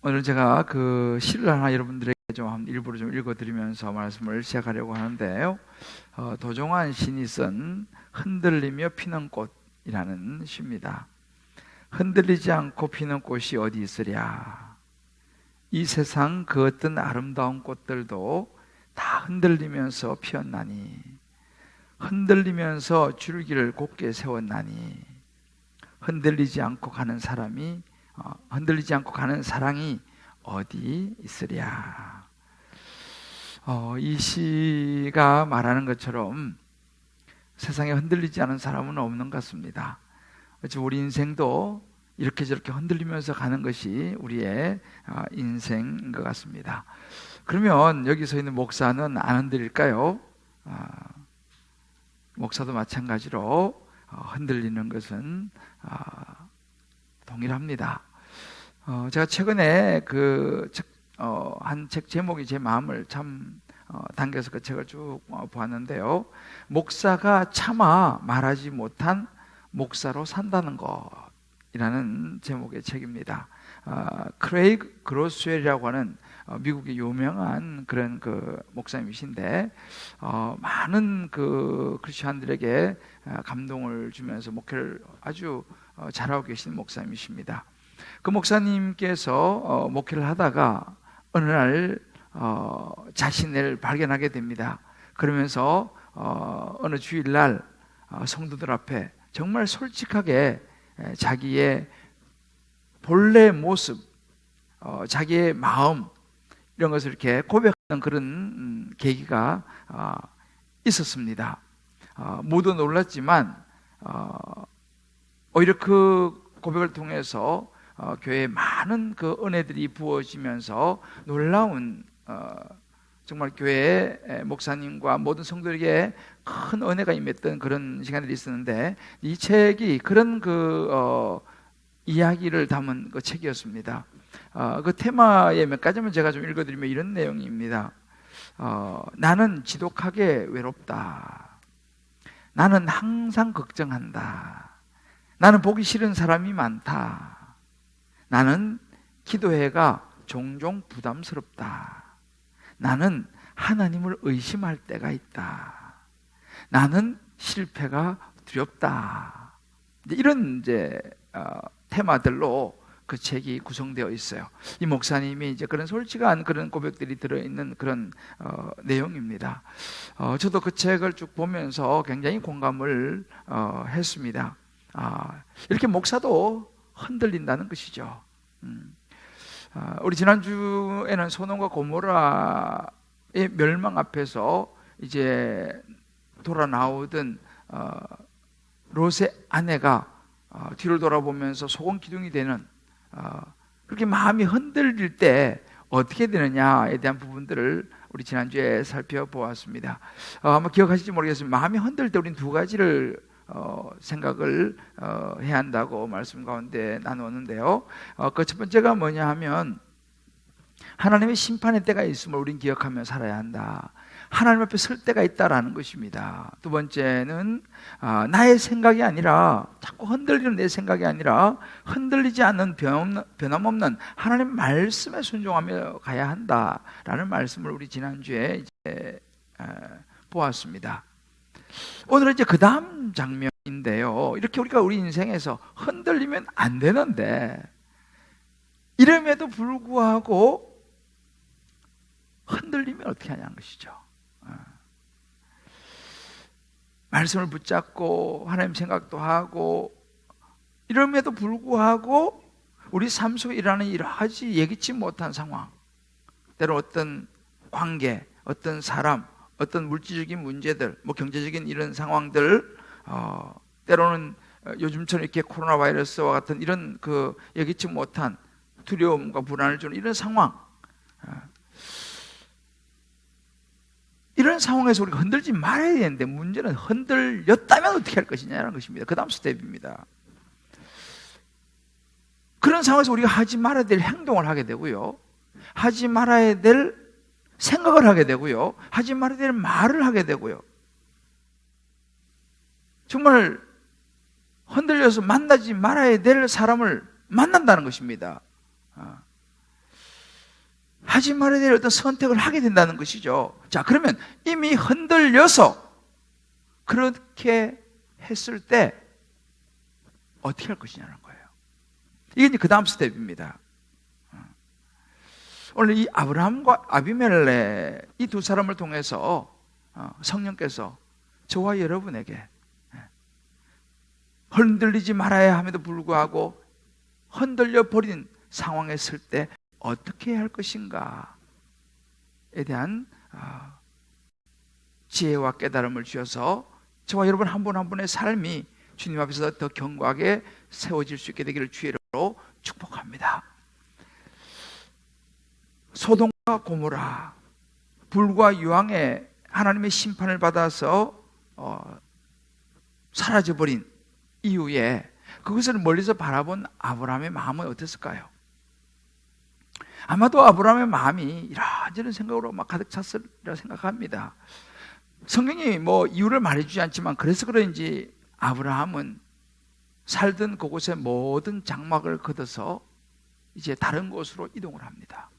오늘 제가 그 시를 하나 여러분들에게 좀 일부러 좀 읽어드리면서 말씀을 시작하려고 하는데요. 도종환 시인이 쓴 흔들리며 피는 꽃이라는 시입니다. 흔들리지 않고 피는 꽃이 어디 있으랴. 이 세상 그 어떤 아름다운 꽃들도 다 흔들리면서 피었나니, 흔들리면서 줄기를 곧게 세웠나니, 흔들리지 않고 가는 사랑이 어디 있으랴. 이 시가 말하는 것처럼 세상에 흔들리지 않은 사람은 없는 것 같습니다. 우리 인생도 이렇게 저렇게 흔들리면서 가는 것이 우리의 인생인 것 같습니다. 그러면 여기서 있는 목사는 안 흔들릴까요? 목사도 마찬가지로 흔들리는 것은 동일합니다. 제가 최근에 한 책 제목이 제 마음을 참 당겨서 그 책을 쭉 보았는데요. 목사가 차마 말하지 못한 목사로 산다는 것이라는 제목의 책입니다. 크레이그 그로스웰이라고 하는 미국의 유명한 그런 그 목사님이신데 많은 그 크리스천들에게 감동을 주면서 목회를 아주 잘하고 계신 목사님이십니다. 그 목사님께서 목회를 하다가 어느 날 자신을 발견하게 됩니다. 그러면서 어느 주일날 성도들 앞에 정말 솔직하게 자기의 본래 모습, 자기의 마음 이런 것을 이렇게 고백하는 그런 계기가 있었습니다. 모두 놀랐지만 오히려 그 고백을 통해서 교회에 많은 그 은혜들이 부어지면서 놀라운 정말 교회의 목사님과 모든 성도에게 큰 은혜가 임했던 그런 시간들이 있었는데, 이 책이 그런 이야기를 담은 그 책이었습니다. 그 테마의 몇 가지만 제가 좀 읽어드리면 이런 내용입니다. 나는 지독하게 외롭다. 나는 항상 걱정한다. 나는 보기 싫은 사람이 많다. 나는 기도회가 종종 부담스럽다. 나는 하나님을 의심할 때가 있다. 나는 실패가 두렵다. 이런 테마들로 그 책이 구성되어 있어요. 이 목사님이 이제 그런 솔직한 그런 고백들이 들어있는 그런 내용입니다. 저도 그 책을 쭉 보면서 굉장히 공감을 했습니다. 이렇게 목사도 흔들린다는 것이죠. 우리 지난주에는 소돔과 고모라의 멸망 앞에서 이제 돌아 나오던 롯의 아내가 뒤를 돌아보면서 소금 기둥이 되는, 그렇게 마음이 흔들릴 때 어떻게 되느냐에 대한 부분들을 우리 지난주에 살펴보았습니다. 아마 기억하실지 모르겠습니다. 마음이 흔들릴 때 우리는 두 가지를 생각을 해야 한다고 말씀 가운데 나누었는데요. 그 첫 번째가 뭐냐 하면, 하나님의 심판의 때가 있음을 우린 기억하며 살아야 한다. 하나님 앞에 설 때가 있다라는 것입니다. 두 번째는 나의 생각이 아니라, 자꾸 흔들리는 내 생각이 아니라 흔들리지 않는 변함없는 하나님 말씀에 순종하며 가야 한다라는 말씀을 우리 지난주에 이제 보았습니다. 오늘은 이제 그 다음 장면인데요. 이렇게 우리가 우리 인생에서 흔들리면 안 되는데, 이름에도 불구하고 흔들리면 어떻게 하냐는 것이죠. 말씀을 붙잡고 하나님 생각도 하고, 이름에도 불구하고 우리 삶 속에 일어나는 이러하지 예기치 못한 상황, 때로 어떤 관계, 어떤 사람, 어떤 물질적인 문제들, 경제적인 이런 상황들, 때로는 요즘처럼 이렇게 코로나 바이러스와 같은 이런 그 예기치 못한 두려움과 불안을 주는 이런 상황, 이런 상황에서 우리가 흔들지 말아야 되는데, 문제는 흔들렸다면 어떻게 할 것이냐는 것입니다. 그 다음 스텝입니다. 그런 상황에서 우리가 하지 말아야 될 행동을 하게 되고요, 하지 말아야 될 생각을 하게 되고요, 하지 말아야 될 말을 하게 되고요, 정말 흔들려서 만나지 말아야 될 사람을 만난다는 것입니다. 하지 말아야 될 어떤 선택을 하게 된다는 것이죠. 자, 그러면 이미 흔들려서 그렇게 했을 때 어떻게 할 것이냐는 거예요. 이게 이제 그 다음 스텝입니다. 오늘 이 아브라함과 아비멜렉 이 두 사람을 통해서 성령께서 저와 여러분에게 흔들리지 말아야 함에도 불구하고 흔들려 버린 상황에 있을 때 어떻게 해야 할 것인가에 대한 지혜와 깨달음을 주셔서 저와 여러분 한 분 한 분의 삶이 주님 앞에서 더 견고하게 세워질 수 있게 되기를 주의로 축복합니다. 소돔과 고모라, 불과 유황에 하나님의 심판을 받아서 사라져버린 이후에 그것을 멀리서 바라본 아브라함의 마음은 어땠을까요? 아마도 아브라함의 마음이 이런저런 생각으로 막 가득 찼으리라 생각합니다. 성경이 뭐 이유를 말해주지 않지만 그래서 그런지 아브라함은 살던 그곳의 모든 장막을 걷어서 이제 다른 곳으로 이동을 합니다.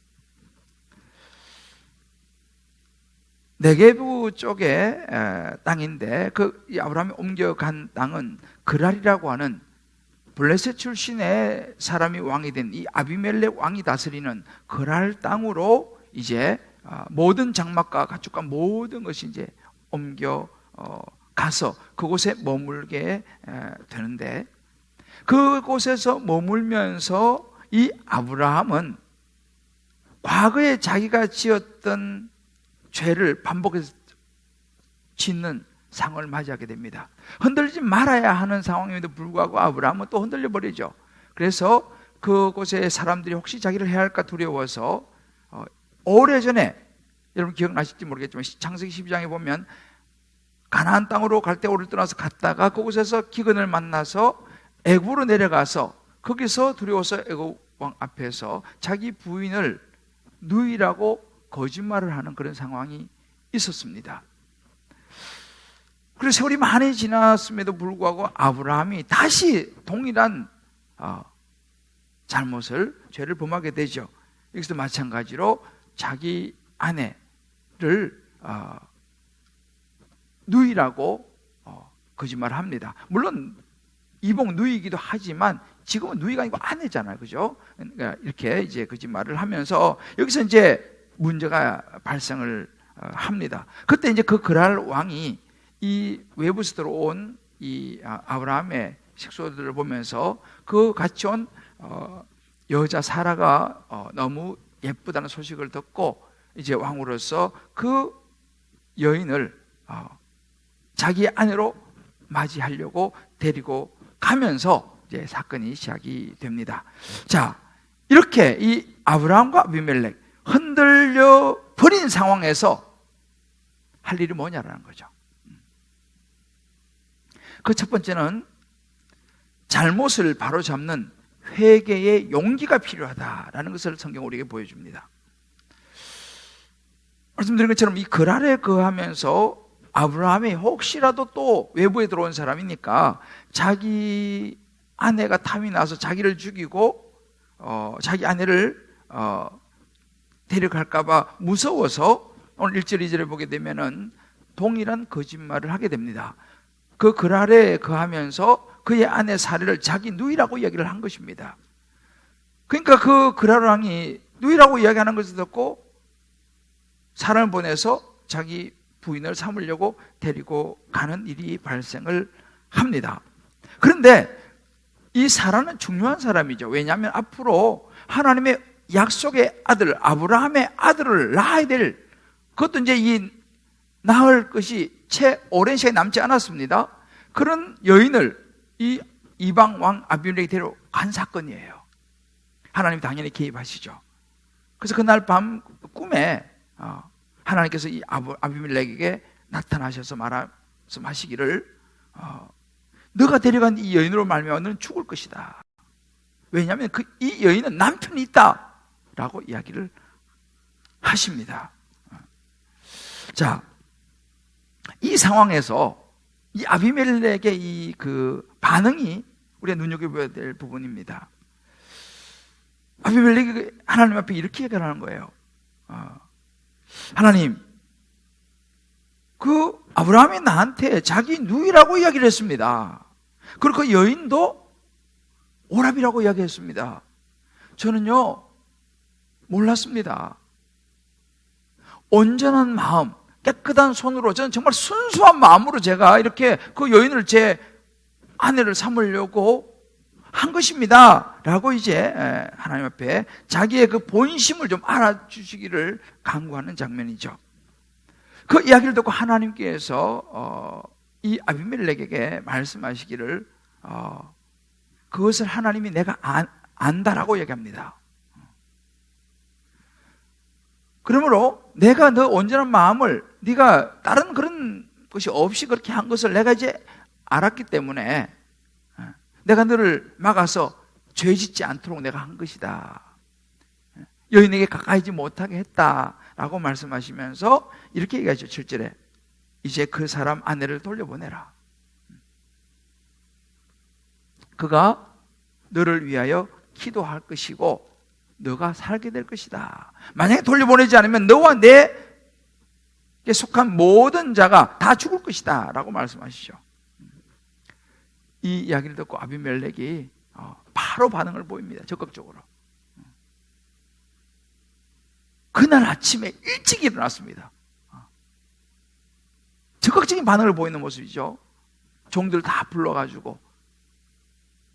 네게부 쪽의 땅인데 그 아브라함이 옮겨간 땅은 그랄이라고 하는 블레셋 출신의 사람이 왕이 된 이 아비멜렉 왕이 다스리는 그랄 땅으로 이제 모든 장막과 가축과 모든 것이 이제 옮겨 가서 그곳에 머물게 되는데, 그곳에서 머물면서 이 아브라함은 과거에 자기가 지었던 죄를 반복해서 짓는 상황을 맞이하게 됩니다. 흔들리지 말아야 하는 상황임에도 불구하고 아브라함은 또 흔들려 버리죠. 그래서 그곳의 사람들이 혹시 자기를 해할까 두려워서 오래전에, 여러분 기억나실지 모르겠지만 창세기 12장에 보면 가나안 땅으로 갈대오를 떠나서 갔다가 그곳에서 기근을 만나서 애굽으로 내려가서 거기서 두려워서 애굽 왕 앞에서 자기 부인을 누이라고 거짓말을 하는 그런 상황이 있었습니다. 그래서 세월이 많이 지났음에도 불구하고 아브라함이 다시 동일한 잘못을, 죄를 범하게 되죠. 여기서도 마찬가지로 자기 아내를 누이라고 거짓말을 합니다. 물론 이복 누이이기도 하지만 지금은 누이가 아니고 아내잖아요, 그죠? 그러니까 이렇게 이제 거짓말을 하면서 여기서 이제 문제가 발생을 합니다. 그때 이제 그 그랄 왕이 이 외부에서 들어온 이 아브라함의 식소들을 보면서 그 같이 온 여자 사라가 너무 예쁘다는 소식을 듣고 이제 왕으로서 그 여인을 자기 아내로 맞이하려고 데리고 가면서 이제 사건이 시작이 됩니다. 자, 이렇게 이 아브라함과 아비멜렉 흔들려 버린 상황에서 할 일이 뭐냐라는 거죠. 그 첫 번째는 잘못을 바로잡는 회개의 용기가 필요하다라는 것을 성경 우리에게 보여줍니다. 말씀드린 것처럼 이 그랄에 거하면서 아브라함이 혹시라도 또 외부에 들어온 사람이니까 자기 아내가 탐이 나서 자기를 죽이고 자기 아내를 데려갈까 봐 무서워서 오늘 1절 2절에 보게 되면은 동일한 거짓말을 하게 됩니다. 그 그랄에 거하면서 그의 아내 사례를 자기 누이라고 이야기를 한 것입니다. 그러니까 그 그랄 왕이 누이라고 이야기하는 것을 듣고 사람을 보내서 자기 부인을 삼으려고 데리고 가는 일이 발생을 합니다. 그런데 이 사라는 중요한 사람이죠. 왜냐하면 앞으로 하나님의 약속의 아들 아브라함의 아들을 낳아야 될, 그것도 이제 이 낳을 것이 채 오랜 시간이 남지 않았습니다. 그런 여인을 이 이방 왕 아비멜렉이 데려간 사건이에요. 하나님 당연히 개입하시죠. 그래서 그날 밤 꿈에 하나님께서 이 아비멜렉에게 나타나셔서 말씀하시기를 너가 데려간 이 여인으로 말미암아 너는 죽을 것이다. 왜냐하면 이 여인은 남편이 있다라고 이야기를 하십니다. 자, 이 상황에서 이 아비멜렉의 이 그 반응이 우리가 눈여겨봐야 될 부분입니다. 아비멜렉이 하나님 앞에 이렇게 얘기하는 거예요. 하나님, 그 아브라함이 나한테 자기 누이라고 이야기를 했습니다. 그리고 그 여인도 오라비라고 이야기했습니다. 저는요, 몰랐습니다. 온전한 마음, 깨끗한 손으로, 저는 정말 순수한 마음으로 제가 이렇게 그 여인을 제 아내를 삼으려고 한 것입니다. 라고 이제 하나님 앞에 자기의 그 본심을 좀 알아주시기를 간구하는 장면이죠. 그 이야기를 듣고 하나님께서 이 아비멜렉에게 말씀하시기를 그것을 하나님이 내가 안다라고 얘기합니다. 그러므로 내가 너 온전한 마음을 네가 다른 그런 것이 없이 그렇게 한 것을 내가 이제 알았기 때문에 내가 너를 막아서 죄 짓지 않도록 내가 한 것이다. 여인에게 가까이지 못하게 했다라고 말씀하시면서 이렇게 얘기하죠. 7절에 이제 그 사람 아내를 돌려보내라. 그가 너를 위하여 기도할 것이고 너가 살게 될 것이다. 만약에 돌려보내지 않으면 너와 내게 속한 모든 자가 다 죽을 것이다 라고 말씀하시죠. 이 이야기를 듣고 아비멜렉이 바로 반응을 보입니다. 적극적으로. 그날 아침에 일찍 일어났습니다. 적극적인 반응을 보이는 모습이죠. 종들 다 불러가지고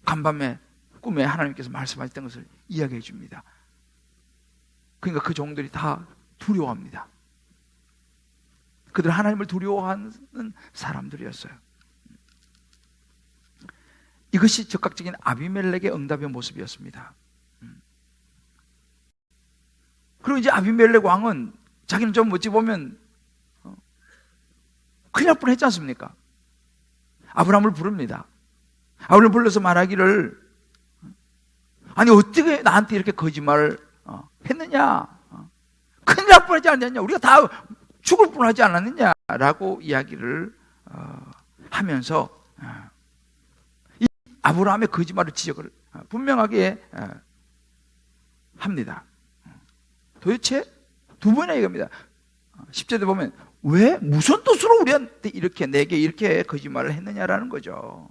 간밤에 꿈에 하나님께서 말씀하셨던 것을 이야기해 줍니다. 그러니까 그 종들이 다 두려워합니다. 그들 하나님을 두려워하는 사람들이었어요. 이것이 적극적인 아비멜렉의 응답의 모습이었습니다. 그리고 이제 아비멜렉 왕은 자기는 좀 어찌 보면 큰일 날 뻔했지 않습니까? 아브라함을 부릅니다. 아브라함을 불러서 말하기를 아니 어떻게 나한테 이렇게 거짓말을 했느냐? 큰일 날 뻔하지 않느냐? 우리가 다 죽을 뻔하지 않았느냐? 라고 이야기를 하면서 이 아브라함의 거짓말을 지적을 분명하게 합니다. 도대체 두 번이나 얘기합니다. 10절에 보면 왜 무슨 뜻으로 우리한테 이렇게 내게 이렇게 거짓말을 했느냐라는 거죠.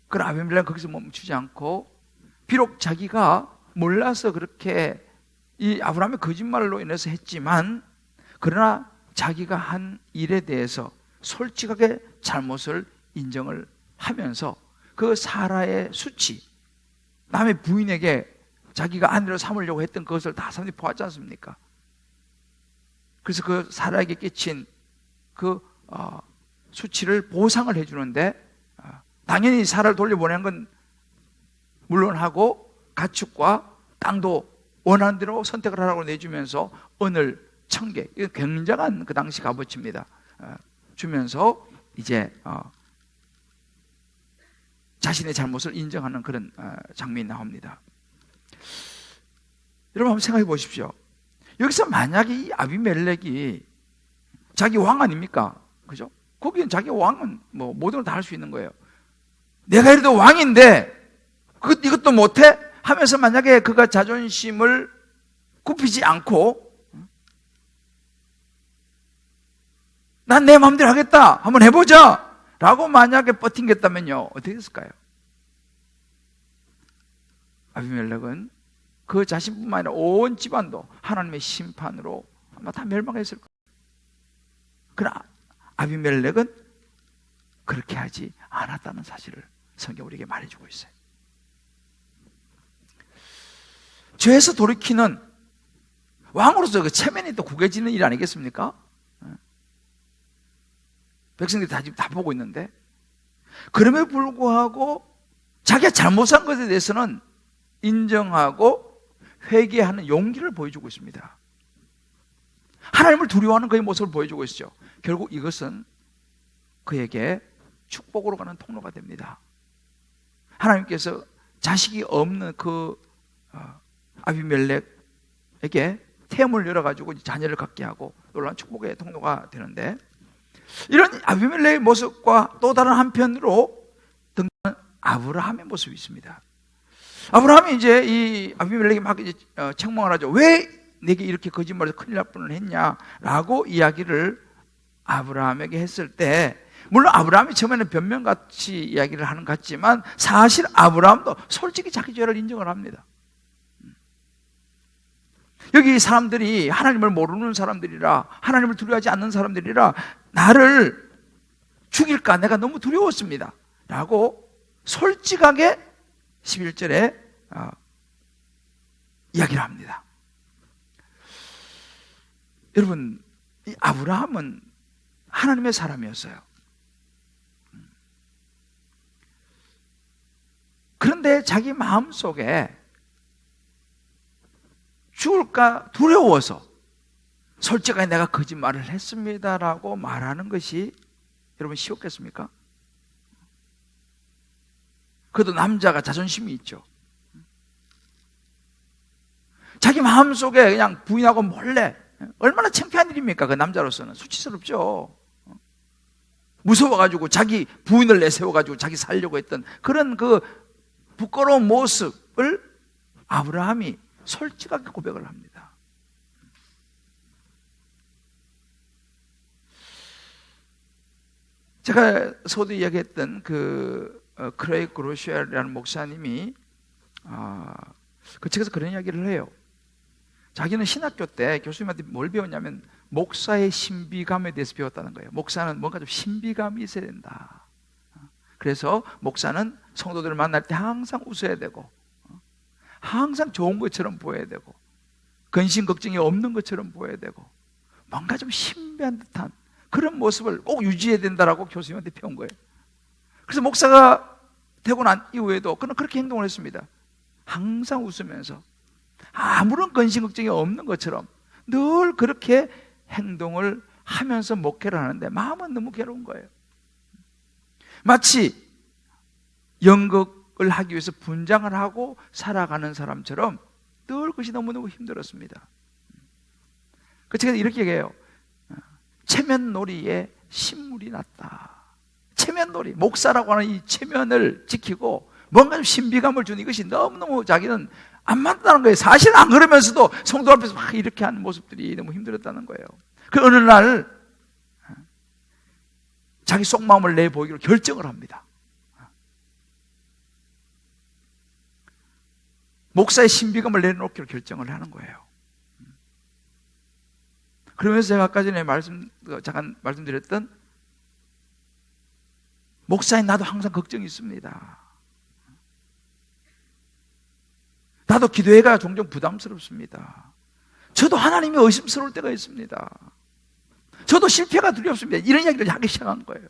그러나 아비멜렉은 거기서 멈추지 않고 비록 자기가 몰라서 그렇게 이 아브라함의 거짓말로 인해서 했지만 그러나 자기가 한 일에 대해서 솔직하게 잘못을 인정을 하면서 그 사라의 수치, 남의 부인에게 자기가 아내로 삼으려고 했던 그것을 다 사람들이 보았지 않습니까? 그래서 그 사라에게 끼친 그 수치를 보상을 해주는데 당연히 사라를 돌려보내는 건 물론하고 가축과 땅도 원하는 대로 선택을 하라고 내주면서 은을 1000개, 이거 굉장한 그 당시 값어치입니다. 주면서 이제 자신의 잘못을 인정하는 그런 장면이 나옵니다. 여러분 한번 생각해 보십시오. 여기서 만약에 이 아비멜렉이 자기 왕 아닙니까? 그죠? 거기는 자기 왕은 뭐 모든 걸 다 할 수 있는 거예요. 내가 이래도 왕인데 이것도 못해? 하면서 만약에 그가 자존심을 굽히지 않고 난 내 마음대로 하겠다. 한번 해보자. 라고 만약에 버틴겠다면요. 어떻게 됐을까요? 아비멜렉은 그 자신뿐만 아니라 온 집안도 하나님의 심판으로 아마 다 멸망했을 거예요. 그러나 아비멜렉은 그렇게 하지 않았다는 사실을 성경 우리에게 말해주고 있어요. 죄에서 돌이키는 왕으로서 그 체면이 또 구겨지는 일 아니겠습니까? 백성들이 다 지금 다 보고 있는데 그럼에도 불구하고 자기가 잘못한 것에 대해서는 인정하고 회개하는 용기를 보여주고 있습니다. 하나님을 두려워하는 그의 모습을 보여주고 있죠. 결국 이것은 그에게 축복으로 가는 통로가 됩니다. 하나님께서 자식이 없는 그 아비멜렉에게 태음을 열어가지고 자녀를 갖게 하고 놀라운 축복의 통로가 되는데 이런 아비멜렉의 모습과 또 다른 한편으로 등장하는 아브라함의 모습이 있습니다. 아브라함이 이제 이 아비멜렉이 막 이제 책망을 하죠. 왜 내게 이렇게 거짓말해서 큰일 날 뻔을 했냐라고 이야기를 아브라함에게 했을 때, 물론 아브라함이 처음에는 변명같이 이야기를 하는 것 같지만 사실 아브라함도 솔직히 자기 죄를 인정을 합니다. 여기 사람들이 하나님을 모르는 사람들이라, 하나님을 두려워하지 않는 사람들이라 나를 죽일까 내가 너무 두려웠습니다 라고 솔직하게 11절에 이야기를 합니다. 여러분, 이 아브라함은 하나님의 사람이었어요. 그런데 자기 마음속에 죽을까 두려워서 솔직하게 내가 거짓말을 했습니다라고 말하는 것이 여러분 쉬웠겠습니까? 그래도 남자가 자존심이 있죠. 자기 마음속에 그냥 부인하고 몰래, 얼마나 창피한 일입니까? 그 남자로서는 수치스럽죠. 무서워가지고 자기 부인을 내세워가지고 자기 살려고 했던 그런 그 부끄러운 모습을 아브라함이 솔직하게 고백을 합니다. 제가 서두 이야기했던 그 크레이그 그로시아라는 목사님이 그 책에서 그런 이야기를 해요. 자기는 신학교 때 교수님한테 뭘 배웠냐면 목사의 신비감에 대해서 배웠다는 거예요. 목사는 뭔가 좀 신비감이 있어야 된다. 그래서 목사는 성도들을 만날 때 항상 웃어야 되고, 항상 좋은 것처럼 보여야 되고, 근심 걱정이 없는 것처럼 보여야 되고, 뭔가 좀 신비한 듯한 그런 모습을 꼭 유지해야 된다라고 교수님한테 배운 거예요. 그래서 목사가 되고 난 이후에도 그는 그렇게 행동을 했습니다. 항상 웃으면서 아무런 근심 걱정이 없는 것처럼 늘 그렇게 행동을 하면서 목회를 하는데 마음은 너무 괴로운 거예요. 마치 연극을 하기 위해서 분장을 하고 살아가는 사람처럼 늘 그것이 너무너무 힘들었습니다. 그 제가 이렇게 얘기해요. 체면놀이에 신물이 났다. 체면놀이, 목사라고 하는 이 체면을 지키고 뭔가 좀 신비감을 주는 이것이 너무너무 자기는 안 맞다는 거예요. 사실 안 그러면서도 성도 앞에서 막 이렇게 하는 모습들이 너무 힘들었다는 거예요. 그 어느 날 자기 속마음을 내보이기로 결정을 합니다. 목사의 신비감을 내놓기로 결정을 하는 거예요. 그러면서 제가 아까 전에 잠깐 말씀드렸던 목사인 나도 항상 걱정이 있습니다. 나도 기도회가 종종 부담스럽습니다. 저도 하나님이 의심스러울 때가 있습니다. 저도 실패가 두렵습니다. 이런 이야기를 하기 시작한 거예요.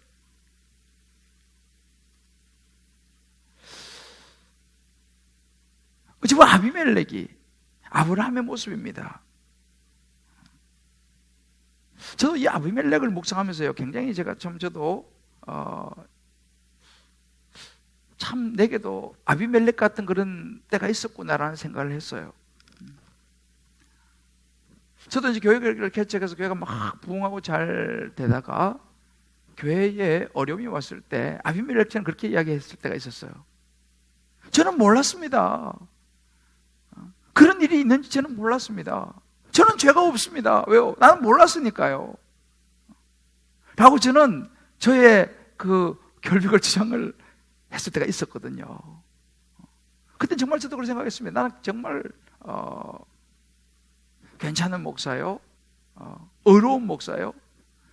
지금 아비멜렉이 아브라함의 모습입니다. 저도 이 아비멜렉을 묵상하면서요, 굉장히 제가 저도 참 내게도 아비멜렉 같은 그런 때가 있었구나라는 생각을 했어요. 저도 이제 교회를 개척해서 교회가 막 부흥하고 잘 되다가 교회에 어려움이 왔을 때 아비멜렉처럼 그렇게 이야기했을 때가 있었어요. 저는 몰랐습니다. 그런 일이 있는지 저는 몰랐습니다. 저는 죄가 없습니다. 왜요? 나는 몰랐으니까요. 라고 저는 저의 그 결백을 주장을 했을 때가 있었거든요. 그때 정말 저도 그렇게 생각했습니다. 나는 정말 괜찮은 목사요, 의로운 목사요,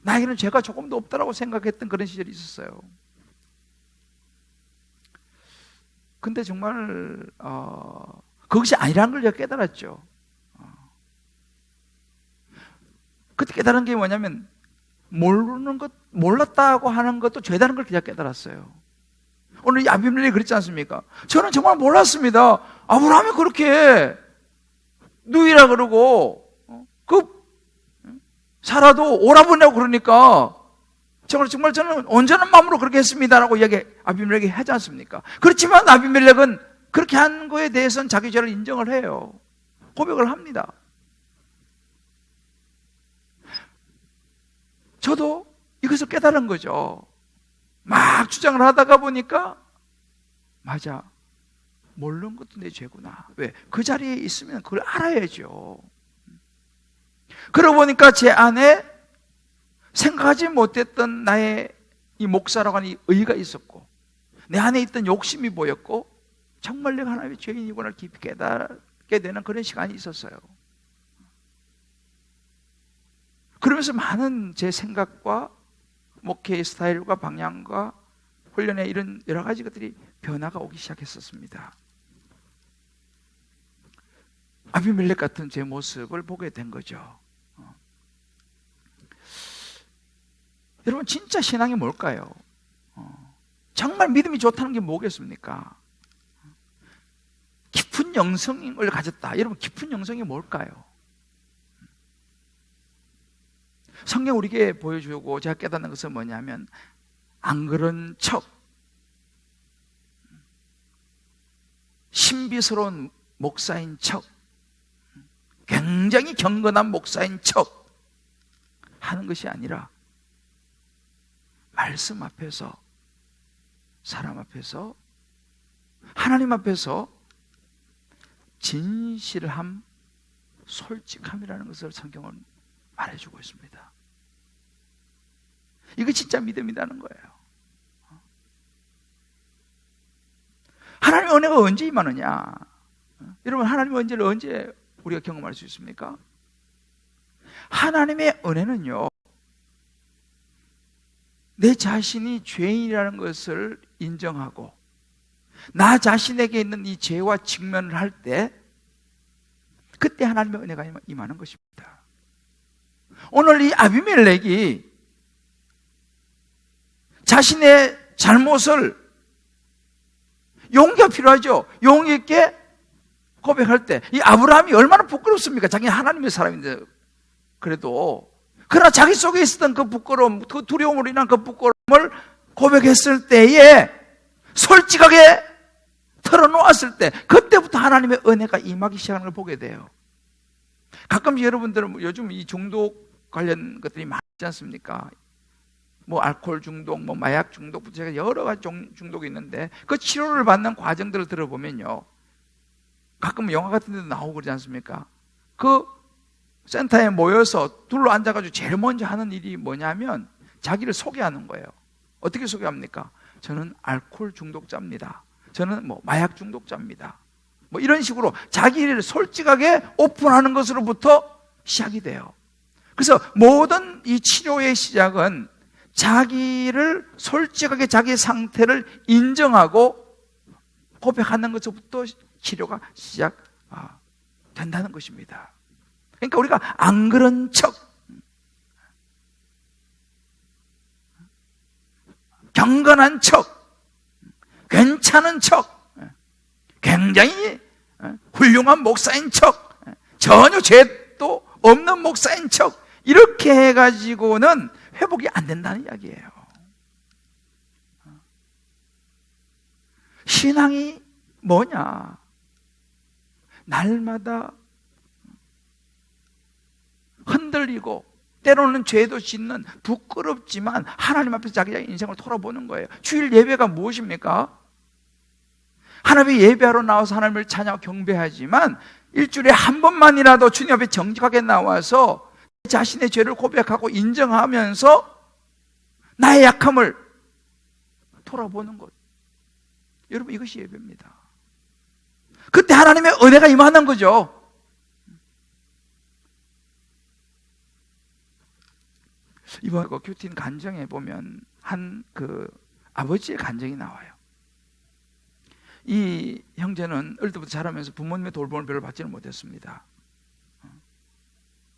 나에게는 죄가 조금도 없다라고 생각했던 그런 시절이 있었어요. 근데 정말 그것이 아니라는 걸 제가 깨달았죠. 그때 깨달은 게 뭐냐면 모르는 것, 몰랐다고 하는 것도 죄다는 걸 제가 깨달았어요. 오늘 이 아비멜렉이 그랬지 않습니까? 저는 정말 몰랐습니다. 아브라함이 그렇게 누이라 그러고 사라도 오라버니라고 그러니까 정말 저는 온전한 마음으로 그렇게 했습니다라고 이야기 아비멜렉이 하지 않습니까? 그렇지만 아비멜렉은 그렇게 한 거에 대해서는 자기 죄를 인정을 해요. 고백을 합니다. 저도 이것을 깨달은 거죠. 막 주장을 하다가 보니까 맞아, 모르는 것도 내 죄구나. 왜? 그 자리에 있으면 그걸 알아야죠. 그러고 보니까 제 안에 생각하지 못했던 나의 이 목사라고 하는 이 의의가 있었고, 내 안에 있던 욕심이 보였고, 정말 내가 하나님의 죄인이구나 깊이 깨닫게 되는 그런 시간이 있었어요. 그러면서 많은 제 생각과 목회의 스타일과 방향과 훈련의 이런 여러 가지 것들이 변화가 오기 시작했었습니다. 아비멜렉 같은 제 모습을 보게 된 거죠. 여러분, 진짜 신앙이 뭘까요? 정말 믿음이 좋다는 게 뭐겠습니까? 깊은 영성을 가졌다. 여러분, 깊은 영성이 뭘까요? 성경 우리에게 보여주고 제가 깨닫는 것은 뭐냐면, 안 그런 척, 신비스러운 목사인 척, 굉장히 경건한 목사인 척 하는 것이 아니라, 말씀 앞에서, 사람 앞에서, 하나님 앞에서 진실함, 솔직함이라는 것을 성경은 말해주고 있습니다. 이거 진짜 믿음이라는 거예요. 하나님의 은혜가 언제 임하느냐? 여러분, 하나님의 은혜를 언제 우리가 경험할 수 있습니까? 하나님의 은혜는요, 내 자신이 죄인이라는 것을 인정하고 나 자신에게 있는 이 죄와 직면을 할 때, 그때 하나님의 은혜가 임하는 것입니다. 오늘 이 아비멜렉이 자신의 잘못을, 용기가 필요하죠. 용기 있게 고백할 때, 이 아브라함이 얼마나 부끄럽습니까? 자기 하나님의 사람인데. 그래도, 그러나 자기 속에 있었던 그 부끄러움, 그 두려움으로 인한 그 부끄러움을 고백했을 때에, 솔직하게 털어놓았을 때, 그때부터 하나님의 은혜가 임하기 시작하는 걸 보게 돼요. 가끔 여러분들은 요즘 이 중독 관련 것들이 많지 않습니까? 뭐 알코올 중독, 뭐 마약 중독부터 제가 여러 가지 중독이 있는데, 그 치료를 받는 과정들을 들어보면요, 가끔 영화 같은 데도 나오고 그러지 않습니까? 그 센터에 모여서 둘러 앉아가지고 제일 먼저 하는 일이 뭐냐면 자기를 소개하는 거예요. 어떻게 소개합니까? 저는 알코올 중독자입니다. 저는 뭐 마약 중독자입니다. 뭐 이런 식으로 자기를 솔직하게 오픈하는 것으로부터 시작이 돼요. 그래서 모든 이 치료의 시작은 자기를 솔직하게 자기 상태를 인정하고 고백하는 것부터 치료가 시작된다는 것입니다. 그러니까 우리가 안 그런 척, 경건한 척, 괜찮은 척, 굉장히 훌륭한 목사인 척, 전혀 죄도 없는 목사인 척, 이렇게 해가지고는 회복이 안 된다는 이야기예요. 신앙이 뭐냐? 날마다 흔들리고 때로는 죄도 짓는 부끄럽지만 하나님 앞에서 자기 인생을 돌아보는 거예요. 주일 예배가 무엇입니까? 하나님의 예배하러 나와서 하나님을 찬양하고 경배하지만 일주일에 한 번만이라도 주님 앞에 정직하게 나와서 자신의 죄를 고백하고 인정하면서 나의 약함을 돌아보는 것, 여러분, 이것이 예배입니다. 그때 하나님의 은혜가 임하는 거죠. 이번 그 큐틴 간증에 보면 한 그 아버지의 간증이 나와요. 이 형제는 어릴 때부터 자라면서 부모님의 돌봄을 별로 받지는 못했습니다.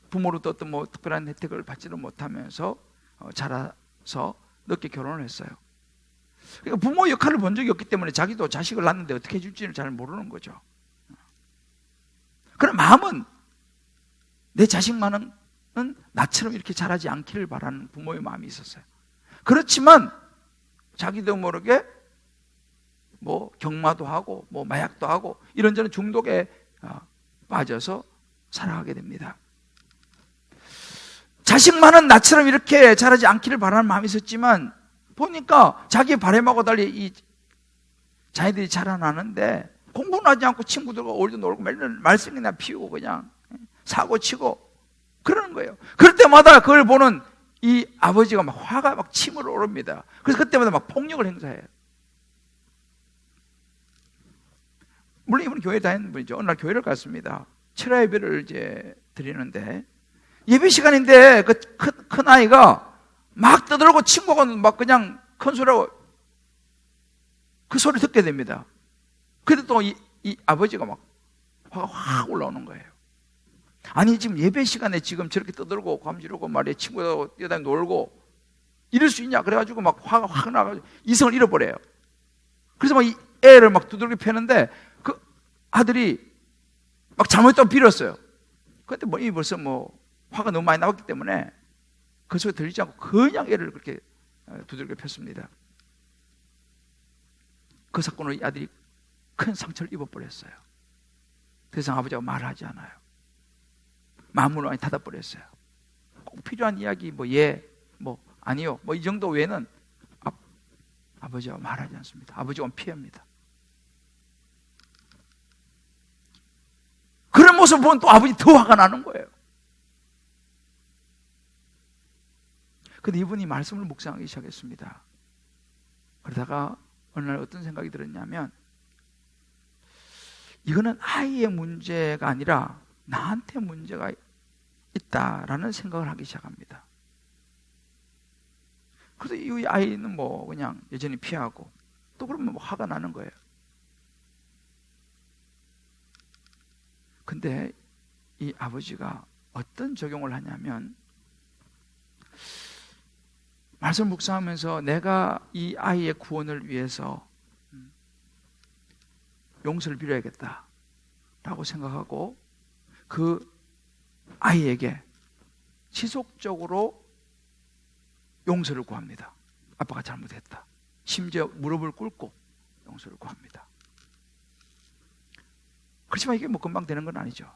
부모로부터 어떤 뭐 특별한 혜택을 받지는 못하면서 자라서 늦게 결혼을 했어요. 그러니까 부모 역할을 본 적이 없기 때문에 자기도 자식을 낳는데 어떻게 해줄지는 잘 모르는 거죠. 그런 마음은 내 자식만은 나처럼 이렇게 자라지 않기를 바라는 부모의 마음이 있었어요. 그렇지만 자기도 모르게 뭐 경마도 하고 뭐 마약도 하고 이런저런 중독에 빠져서 살아가게 됩니다. 자식만은 나처럼 이렇게 자라지 않기를 바라는 마음이 있었지만 보니까 자기의 바람하고 달리 이 자녀들이 자라나는데 공부는 하지 않고 친구들과 어울려 놀고 맨날 말썽이나 피우고 그냥 사고 치고 그러는 거예요. 그럴 때마다 그걸 보는 이 아버지가 막 화가 막 침으로 오릅니다. 그래서 그때마다 막 폭력을 행사해요. 물론 이분은 교회 다니는 분이죠. 어느 날 교회를 갔습니다. 철야 예배를 이제 드리는데 예배 시간인데 그 큰 아이가 막 떠들고 친구가 막 그냥 큰 소리로 그 소리 듣게 됩니다. 그때 또 이 아버지가 막 화가 확 올라오는 거예요. 아니 지금 예배 시간에 지금 저렇게 떠들고 감지르고 말이야 친구들하고 뛰어다니고 놀고 이럴 수 있냐 그래가지고 막 화가 확 나가지고 이성을 잃어버려요. 그래서 막 이 애를 막 두들겨 패는데 그 아들이 막 잘못했다고 빌었어요. 그때 뭐 이미 벌써 뭐 화가 너무 많이 나왔기 때문에 그 소리 들리지 않고 그냥 애를 그렇게 두들겨 폈습니다. 그 사건으로 이 아들이 큰 상처를 입어버렸어요. 더 이상 아버지가 말하지 않아요. 마음을 많이 닫아버렸어요. 꼭 필요한 이야기 뭐 예, 뭐 아니요 뭐 이 정도 외에는 아버지가 말하지 않습니다. 아버지가 피합니다. 그런 모습을 보면 또 아버지 더 화가 나는 거예요. 근데 이분이 말씀을 묵상하기 시작했습니다. 그러다가 어느 날 어떤 생각이 들었냐면 이거는 아이의 문제가 아니라 나한테 문제가 있다라는 생각을 하기 시작합니다. 그래서 이 아이는 뭐 그냥 여전히 피하고 또 그러면 뭐 화가 나는 거예요. 근데 이 아버지가 어떤 적용을 하냐면 말씀 묵상하면서 내가 이 아이의 구원을 위해서 용서를 빌어야겠다라고 생각하고 그 아이에게 지속적으로 용서를 구합니다. 아빠가 잘못했다. 심지어 무릎을 꿇고 용서를 구합니다. 그렇지만 이게 뭐 금방 되는 건 아니죠.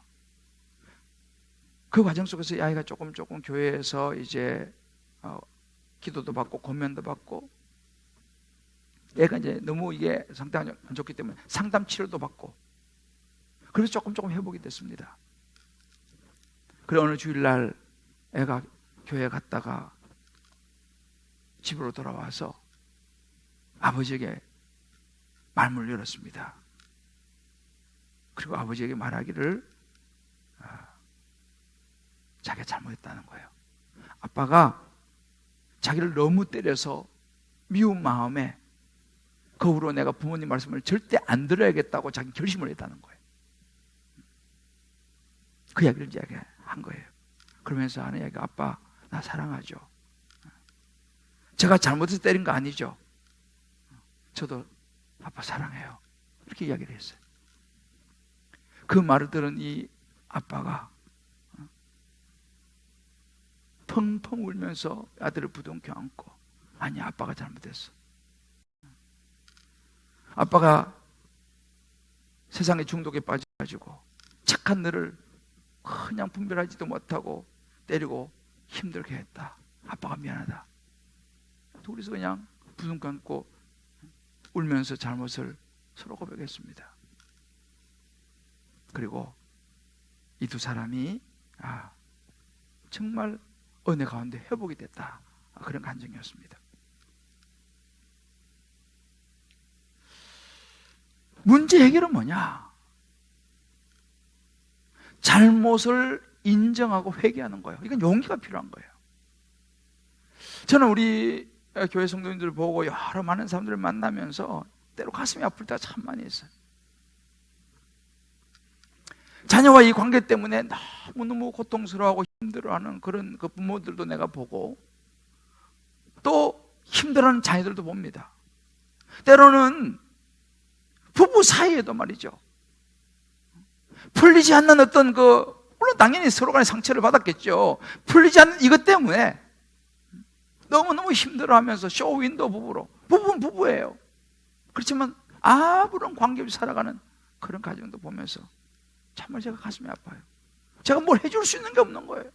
그 과정 속에서 이 아이가 조금 교회에서 이제 기도도 받고 권면도 받고 얘가 이제 너무 이게 상태가 안 좋기 때문에 상담 치료도 받고 그래서 조금 회복이 됐습니다. 그래 어느 주일날 애가 교회 갔다가 집으로 돌아와서 아버지에게 말문을 열었습니다. 그리고 아버지에게 말하기를 자기가 잘못했다는 거예요. 아빠가 자기를 너무 때려서 미운 마음에 그 후로 내가 부모님 말씀을 절대 안 들어야겠다고 자기 결심을 했다는 거예요. 그 이야기를 이야기한 거예요. 그러면서 하는 이야기가 아빠 나 사랑하죠. 제가 잘못해서 때린 거 아니죠. 저도 아빠 사랑해요. 이렇게 이야기를 했어요. 그 말을 들은 이 아빠가 펑펑 울면서 아들을 부둥켜 안고 아니 아빠가 잘못했어. 아빠가 세상의 중독에 빠져가지고 착한 너를 그냥 분별하지도 못하고 때리고 힘들게 했다. 아빠가 미안하다. 둘이서 그냥 부둥켜 안고 울면서 잘못을 서로 고백했습니다. 그리고 이 두 사람이 정말 은혜 가운데 회복이 됐다. 그런 감정이었습니다. 문제 해결은 뭐냐? 잘못을 인정하고 회개하는 거예요. 이건 용기가 필요한 거예요. 저는 우리 교회 성도님들 보고 여러 많은 사람들을 만나면서 때로 가슴이 아플 때가 참 많이 있어요. 자녀와 이 관계 때문에 너무너무 고통스러워하고 힘들어하는 그런 그 부모들도 내가 보고 또 힘들어하는 자녀들도 봅니다. 때로는 부부 사이에도 말이죠. 풀리지 않는 어떤 물론 당연히 서로 간에 상처를 받았겠죠. 풀리지 않는 이것 때문에 너무너무 힘들어하면서 쇼윈도 부부로 부부는 부부예요. 그렇지만 아무런 관계없이 살아가는 그런 가정도 보면서 정말 제가 가슴이 아파요. 제가 뭘 해줄 수 있는 게 없는 거예요.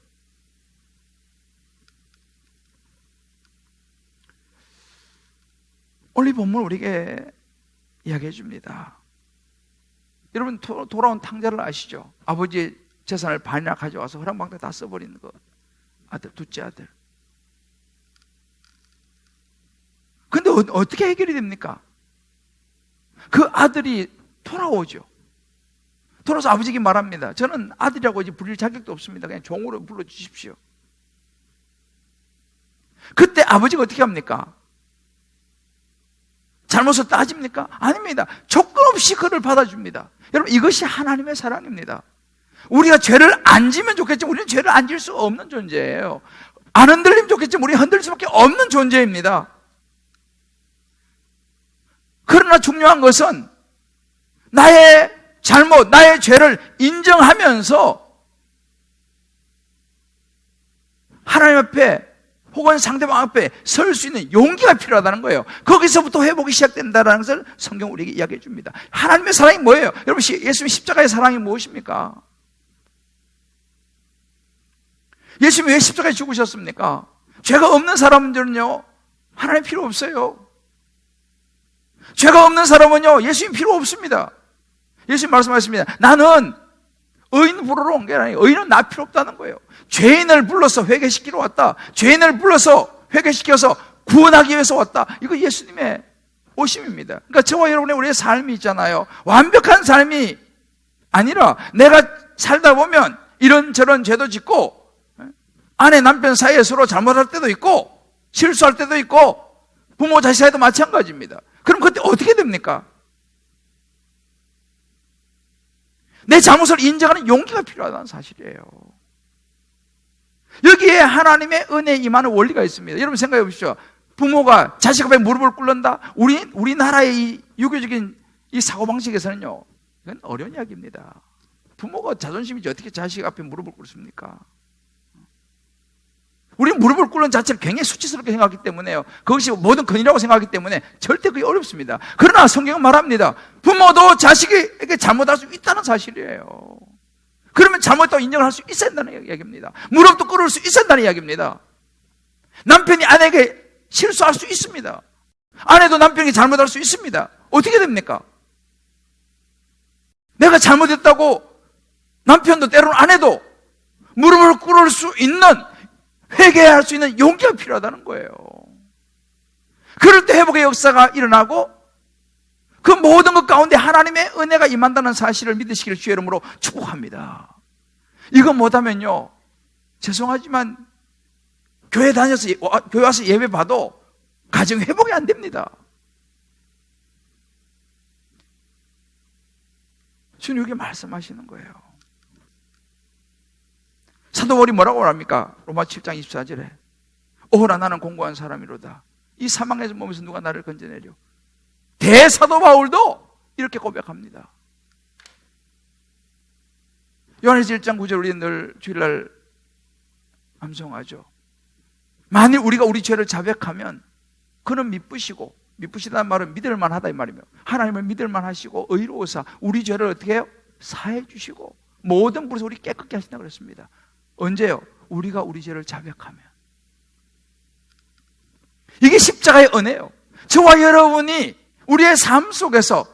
오늘 이 본문 우리에게 이야기해 줍니다. 여러분 돌아온 탕자를 아시죠? 아버지의 재산을 반이나 가져와서 허랑방탕 다 써버리는 거. 아들, 둘째 아들. 근데 어떻게 해결이 됩니까? 그 아들이 돌아오죠. 돌아서 아버지에게 말합니다. 저는 아들이라고 이제 부릴 자격도 없습니다. 그냥 종으로 불러주십시오. 그때 아버지가 어떻게 합니까? 잘못을 따집니까? 아닙니다. 조건 없이 그를 받아줍니다. 여러분, 이것이 하나님의 사랑입니다. 우리가 죄를 안 지면 좋겠지만 우리는 죄를 안 질 수 없는 존재예요. 안 흔들리면 좋겠지만 우리는 흔들릴 수밖에 없는 존재입니다. 그러나 중요한 것은 나의 잘못, 나의 죄를 인정하면서 하나님 앞에 혹은 상대방 앞에 설 수 있는 용기가 필요하다는 거예요. 거기서부터 회복이 시작된다는 것을 성경 우리에게 이야기해 줍니다. 하나님의 사랑이 뭐예요? 여러분, 예수님 십자가의 사랑이 무엇입니까? 예수님이 왜 십자가에 죽으셨습니까? 죄가 없는 사람들은요, 하나님 필요 없어요. 죄가 없는 사람은요, 예수님 필요 없습니다. 예수님 말씀하셨습니다. 나는 의인 부르러 온 게 아니에요. 의인은 나 필요 없다는 거예요. 죄인을 불러서 회개시키러 왔다. 죄인을 불러서 회개시켜서 구원하기 위해서 왔다. 이거 예수님의 오심입니다. 그러니까 저와 여러분의 우리의 삶이 있잖아요. 완벽한 삶이 아니라 내가 살다 보면 이런저런 죄도 짓고 아내 남편 사이에 서로 잘못할 때도 있고 실수할 때도 있고 부모 자식 사이도 마찬가지입니다. 그럼 그때 어떻게 됩니까? 내 잘못을 인정하는 용기가 필요하다는 사실이에요. 여기에 하나님의 은혜에 임하는 원리가 있습니다. 여러분 생각해 보십시오. 부모가 자식 앞에 무릎을 꿇는다? 우리나라의 이 유교적인 이 사고방식에서는요, 이건 어려운 이야기입니다. 부모가 자존심이지 어떻게 자식 앞에 무릎을 꿇습니까? 우리는 무릎을 꿇는 자체를 굉장히 수치스럽게 생각하기 때문에요. 그것이 모든 근이라고 생각하기 때문에 절대 그게 어렵습니다. 그러나 성경은 말합니다. 부모도 자식에게 잘못할 수 있다는 사실이에요. 그러면 잘못했다고 인정할 수 있어야 한다는 이야기입니다. 무릎도 꿇을 수 있어야 한다는 이야기입니다. 남편이 아내에게 실수할 수 있습니다. 아내도 남편에게 잘못할 수 있습니다. 어떻게 됩니까? 내가 잘못했다고 남편도 때로는 아내도 무릎을 꿇을 수 있는, 회개할 수 있는 용기가 필요하다는 거예요. 그럴 때 회복의 역사가 일어나고 그 모든 것 가운데 하나님의 은혜가 임한다는 사실을 믿으시기를 주의 이름으로 축복합니다. 이거 못하면요, 죄송하지만 교회 와서 예배 봐도 가정 회복이 안 됩니다. 주님 이렇게 말씀하시는 거예요. 사도 바울이 뭐라고 말합니까? 로마 7장 24절에 오호라 나는 공고한 사람이로다. 이 사망에서 몸에서 누가 나를 건져내려. 대사도 바울도 이렇게 고백합니다. 요한일서 1장 9절 우리는 늘 주일날 암송하죠. 만일 우리가 우리 죄를 자백하면 그는 미쁘시고, 미쁘시다는 말은 믿을만하다 이 말이며 하나님을 믿을만하시고 의로우사 우리 죄를 어떻게 해요? 사해 주시고 모든 불에서 우리 깨끗게 하신다고 그랬습니다. 언제요? 우리가 우리 죄를 자백하면. 이게 십자가의 은혜예요. 저와 여러분이 우리의 삶 속에서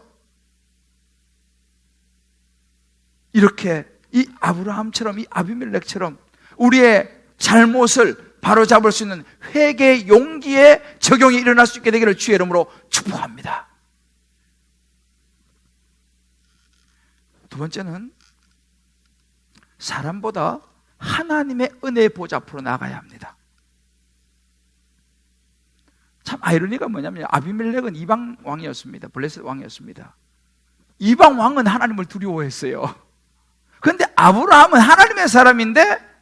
이렇게 이 아브라함처럼, 이 아비멜렉처럼 우리의 잘못을 바로잡을 수 있는 회개의 용기에 적용이 일어날 수 있게 되기를 주의 이름으로 축복합니다. 두 번째는 사람보다 하나님의 은혜의 보좌 앞으로 나가야 합니다. 참 아이러니가 뭐냐면 아비멜렉은 이방 왕이었습니다. 블레셋 왕이었습니다. 이방 왕은 하나님을 두려워했어요. 그런데 아브라함은 하나님의 사람인데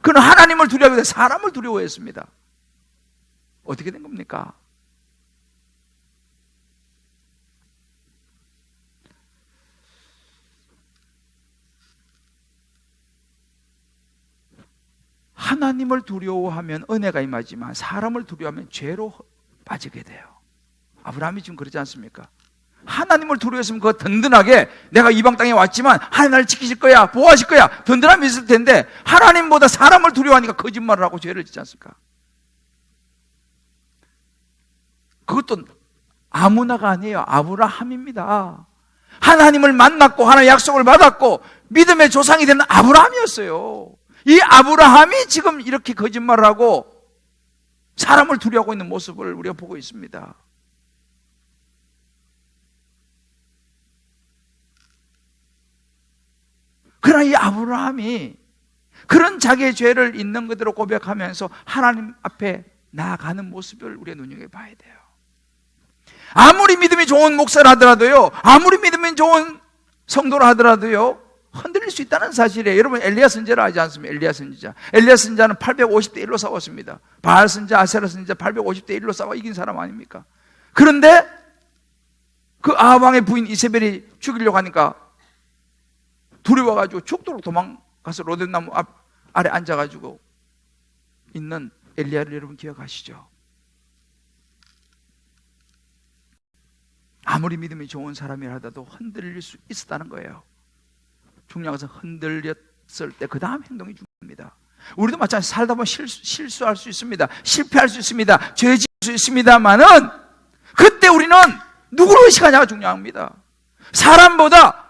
그는 하나님을 두려워하고 사람을 두려워했습니다. 어떻게 된 겁니까? 하나님을 두려워하면 은혜가 임하지만 사람을 두려워하면 죄로 빠지게 돼요. 아브라함이 지금 그러지 않습니까? 하나님을 두려워했으면 그거 든든하게 내가 이방 땅에 왔지만 하나님 나를 지키실 거야, 보호하실 거야, 든든함이 있을 텐데 하나님보다 사람을 두려워하니까 거짓말을 하고 죄를 짓지 않습니까? 그것도 아무나가 아니에요. 아브라함입니다. 하나님을 만났고 하나님의 약속을 받았고 믿음의 조상이 된 아브라함이었어요. 이 아브라함이 지금 이렇게 거짓말을 하고 사람을 두려워하고 있는 모습을 우리가 보고 있습니다. 그러나 이 아브라함이 그런 자기의 죄를 있는 그대로 고백하면서 하나님 앞에 나아가는 모습을 우리가 눈여겨봐야 돼요. 아무리 믿음이 좋은 목사를 하더라도요, 아무리 믿음이 좋은 성도를 하더라도요, 흔들릴 수 있다는 사실이에요. 여러분 엘리야 선지자를 알지 않습니까? 엘리야 선지자. 엘리야 선지자는 850대 1로 싸웠습니다. 바알 선지자, 아세라 선지자 850대 1로 싸워 이긴 사람 아닙니까? 그런데 그 아합 왕의 부인 이세벨이 죽이려고 하니까 두려워가지고 죽도록 도망가서 로뎀나무 아래 앉아가지고 있는 엘리야를 여러분 기억하시죠? 아무리 믿음이 좋은 사람이라도 흔들릴 수 있었다는 거예요. 중요한 것은 흔들렸을 때 그 다음 행동이 중요합니다. 우리도 마찬가지로 살다 보면 실수할 수 있습니다. 실패할 수 있습니다. 죄 지을 수 있습니다만은 그때 우리는 누구를 의식하냐가 중요합니다. 사람보다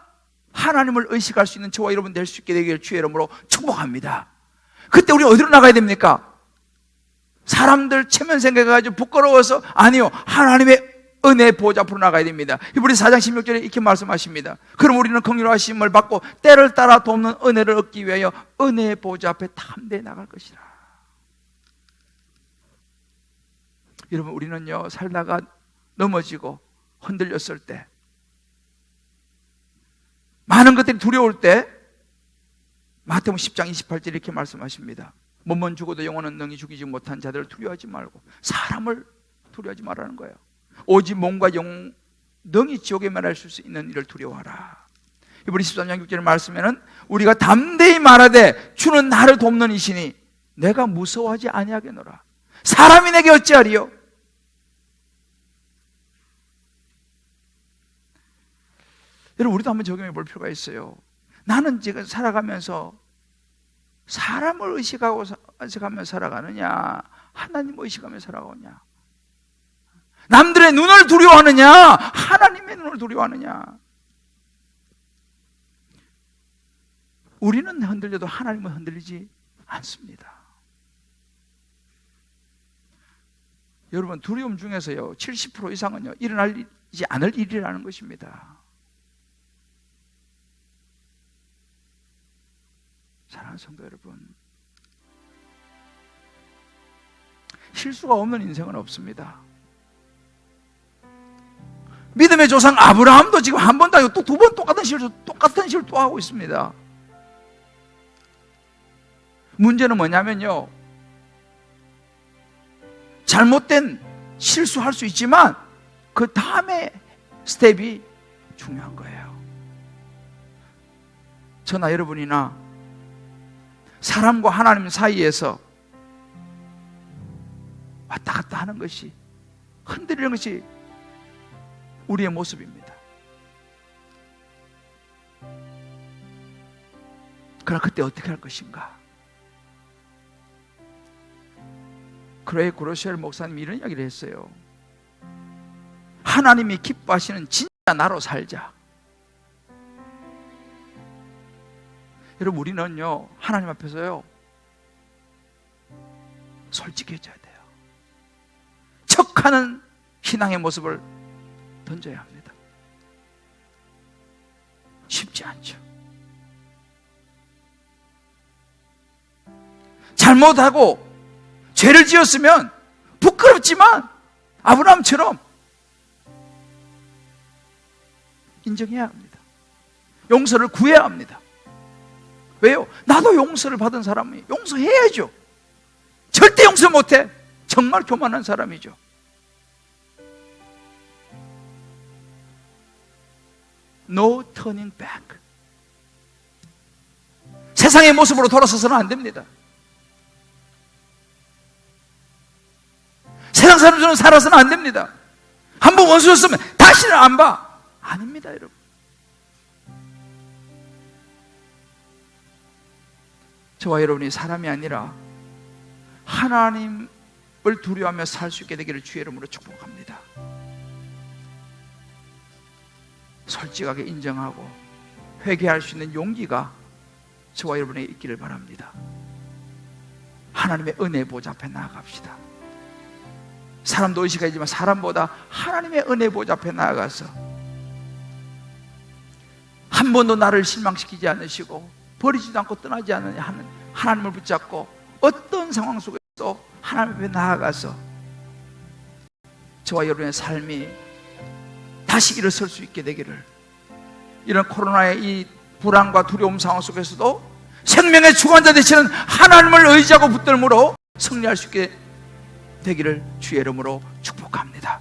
하나님을 의식할 수 있는 저와 여러분 될 수 있게 되기를 주의 이름으로 축복합니다. 그때 우리 어디로 나가야 됩니까? 사람들 체면 생각해가지고 부끄러워서 아니요, 하나님의 은혜 보좌 앞으로 나가야 됩니다. 히브리서 4장 16절에 이렇게 말씀하십니다. 그럼 우리는 긍휼하심을 받고 때를 따라 돕는 은혜를 얻기 위하여 은혜의 보좌 앞에 담대히 나갈 것이라. 여러분 우리는요, 살다가 넘어지고 흔들렸을 때, 많은 것들이 두려울 때 마태복음 10장 28절 이렇게 말씀하십니다. 몸은 죽어도 영혼은 능히 죽이지 못한 자들을 두려워하지 말고 사람을 두려워하지 말라는 거예요. 오직 몸과 영 능히 지옥에 말할 수 있는 일을 두려워하라. 히브리서 13장 6절의 말씀에는 우리가 담대히 말하되 주는 나를 돕는 이시니 내가 무서워하지 아니하겠노라. 사람이 내게 어찌하리요? 여러분 우리도 한번 적용해 볼 필요가 있어요. 나는 지금 살아가면서 사람을 의식하며 살아가느냐, 하나님을 의식하며 살아가느냐, 남들의 눈을 두려워하느냐, 하나님의 눈을 두려워하느냐. 우리는 흔들려도 하나님은 흔들리지 않습니다. 여러분 두려움 중에서요 70% 이상은요 일어나지 않을 일이라는 것입니다. 사랑하는 성도 여러분, 실수가 없는 인생은 없습니다. 믿음의 조상 아브라함도 지금 한 번도 아니고 또 두 번 똑같은 실수를 또 하고 있습니다. 문제는 뭐냐면요, 잘못된 실수할 수 있지만 그 다음에 스텝이 중요한 거예요. 저나 여러분이나 사람과 하나님 사이에서 왔다 갔다 하는 것이, 흔들리는 것이 우리의 모습입니다. 그러나 그때 어떻게 할 것인가? 크레이 그로시엘 목사님이 이런 이야기를 했어요. 하나님이 기뻐하시는 진짜 나로 살자. 여러분 우리는요 하나님 앞에서요 솔직해져야 돼요. 척하는 신앙의 모습을 던져야 합니다. 쉽지 않죠. 잘못하고 죄를 지었으면 부끄럽지만 아브라함처럼 인정해야 합니다. 용서를 구해야 합니다. 왜요? 나도 용서를 받은 사람이 용서해야죠. 절대 용서 못해. 정말 교만한 사람이죠. No turning back. 세상의 모습으로 돌아서서는 안 됩니다. 세상 사람처럼 살아서는 안 됩니다. 한번 원수였으면 다시는 안 봐. 아닙니다, 여러분. 저와 여러분이 사람이 아니라 하나님을 두려워하며 살 수 있게 되기를 주의 이름으로 축복합니다. 솔직하게 인정하고 회개할 수 있는 용기가 저와 여러분에게 있기를 바랍니다. 하나님의 은혜 보좌 앞에 나아갑시다. 사람도 의식하지만 사람보다 하나님의 은혜 보좌 앞에 나아가서 한 번도 나를 실망시키지 않으시고 버리지도 않고 떠나지 않는 하나님을 붙잡고 어떤 상황 속에서 하나님 앞에 나아가서 저와 여러분의 삶이 다시 일어설 수 있게 되기를, 이런 코로나의 이 불안과 두려움 상황 속에서도 생명의 주관자 되시는 하나님을 의지하고 붙들므로 승리할 수 있게 되기를 주의 이름으로 축복합니다.